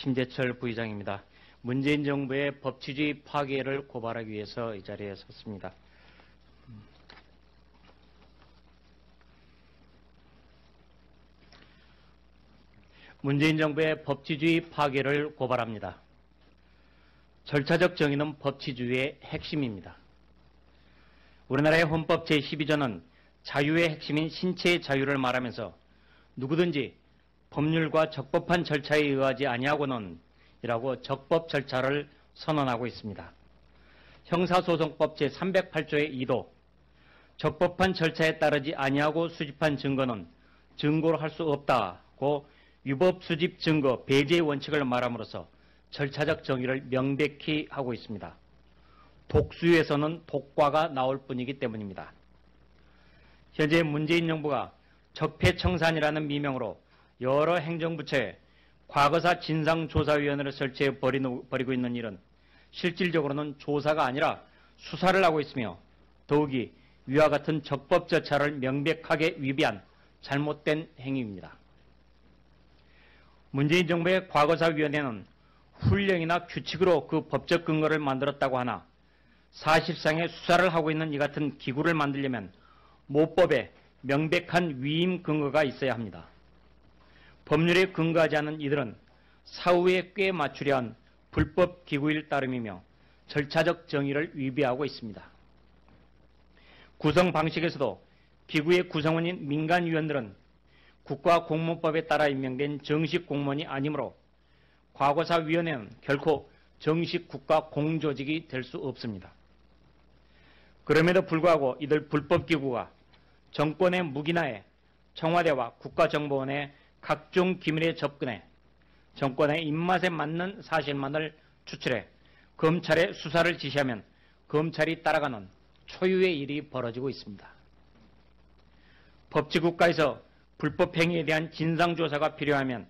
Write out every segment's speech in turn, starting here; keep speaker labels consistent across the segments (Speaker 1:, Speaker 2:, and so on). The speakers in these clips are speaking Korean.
Speaker 1: 심재철 부의장입니다. 문재인 정부의 법치주의 파괴를 고발하기 위해서 이 자리에 섰습니다. 문재인 정부의 법치주의 파괴를 고발합니다. 절차적 정의는 법치주의의 핵심입니다. 우리나라의 헌법 제12조는 자유의 핵심인 신체의 자유를 말하면서 누구든지 법률과 적법한 절차에 의하지 아니하고는 이라고 적법 절차를 선언하고 있습니다. 형사소송법 제308조의 2도 적법한 절차에 따르지 아니하고 수집한 증거는 증거로 할 수 없다고 위법 수집 증거 배제의 원칙을 말함으로써 절차적 정의를 명백히 하고 있습니다. 독수에서는 독과가 나올 뿐이기 때문입니다. 현재 문재인 정부가 적폐청산이라는 미명으로 여러 행정부처에 과거사 진상조사위원회를 설치해 벌이고 있는 일은 실질적으로는 조사가 아니라 수사를 하고 있으며 더욱이 위와 같은 적법 절차를 명백하게 위배한 잘못된 행위입니다. 문재인 정부의 과거사위원회는 훈령이나 규칙으로 그 법적 근거를 만들었다고 하나 사실상의 수사를 하고 있는 이 같은 기구를 만들려면 모법에 명백한 위임 근거가 있어야 합니다. 법률에 근거하지 않은 이들은 사후에 꽤 맞추려 한 불법 기구일 따름이며 절차적 정의를 위배하고 있습니다. 구성 방식에서도 기구의 구성원인 민간위원들은 국가공무법에 따라 임명된 정식 공무원이 아니므로 과거사위원회는 결코 정식 국가 공조직이 될 수 없습니다. 그럼에도 불구하고 이들 불법기구가 정권의 무기나에 청와대와 국가정보원의 각종 기밀에 접근해 정권의 입맛에 맞는 사실만을 추출해 검찰에 수사를 지시하면 검찰이 따라가는 초유의 일이 벌어지고 있습니다. 법치국가에서 불법 행위에 대한 진상조사가 필요하면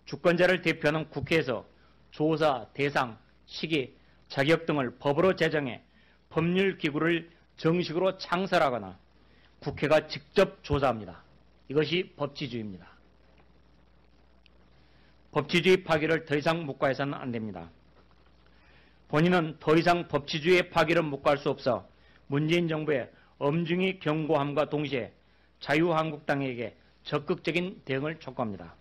Speaker 1: 주권자를 대표하는 국회에서 조사, 대상, 시기, 자격 등을 법으로 제정해 법률기구를 정식으로 창설하거나 국회가 직접 조사합니다. 이것이 법치주의입니다. 법치주의 파괴를 더 이상 묵과해서는 안 됩니다. 본인은 더 이상 법치주의의 파괴를 묵과할 수 없어 문재인 정부의 엄중히 경고함과 동시에 자유한국당에게 적극적인 대응을 촉구합니다.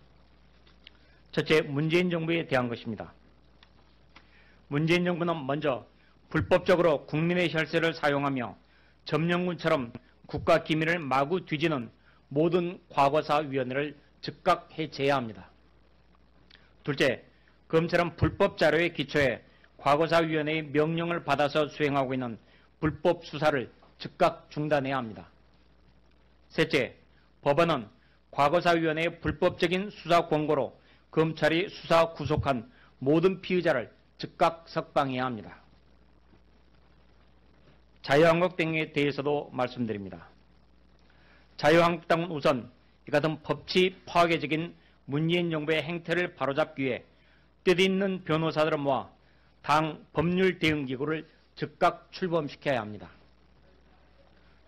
Speaker 1: 첫째, 문재인 정부에 대한 것입니다. 문재인 정부는 먼저 불법적으로 국민의 혈세를 사용하며 점령군처럼 국가 기밀을 마구 뒤지는 모든 과거사위원회를 즉각 해체해야 합니다. 둘째, 검찰은 불법 자료에 기초해 과거사위원회의 명령을 받아서 수행하고 있는 불법 수사를 즉각 중단해야 합니다. 셋째, 법원은 과거사위원회의 불법적인 수사 권고로 검찰이 수사 구속한 모든 피의자를 즉각 석방해야 합니다. 자유한국당에 대해서도 말씀드립니다. 자유한국당은 우선 이 같은 법치 파괴적인 문재인 정부의 행태를 바로잡기 위해 뜻있는 변호사들을 모아 당 법률대응기구를 즉각 출범시켜야 합니다.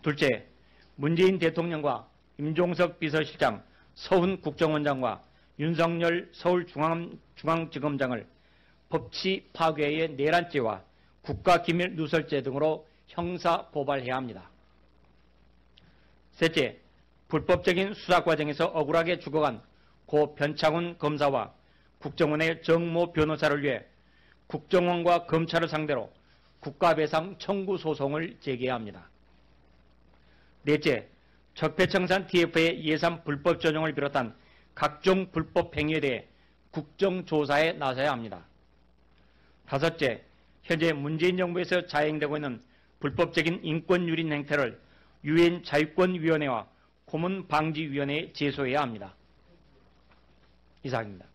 Speaker 1: 둘째, 문재인 대통령과 임종석 비서실장, 서훈 국정원장과 윤석열 서울중앙지검장을 법치 파괴의 내란죄와 국가기밀 누설죄 등으로 형사고발해야 합니다. 셋째, 불법적인 수사 과정에서 억울하게 죽어간 고 변창훈 검사와 국정원의 정모 변호사를 위해 국정원과 검찰을 상대로 국가배상 청구 소송을 제기해야 합니다. 넷째, 적폐청산 TF의 예산 불법 전용을 비롯한 각종 불법 행위에 대해 국정조사에 나서야 합니다. 다섯째, 현재 문재인 정부에서 자행되고 있는 불법적인 인권유린 행태를 유엔 자유권위원회와 고문방지위원회에 제소해야 합니다. 이상입니다.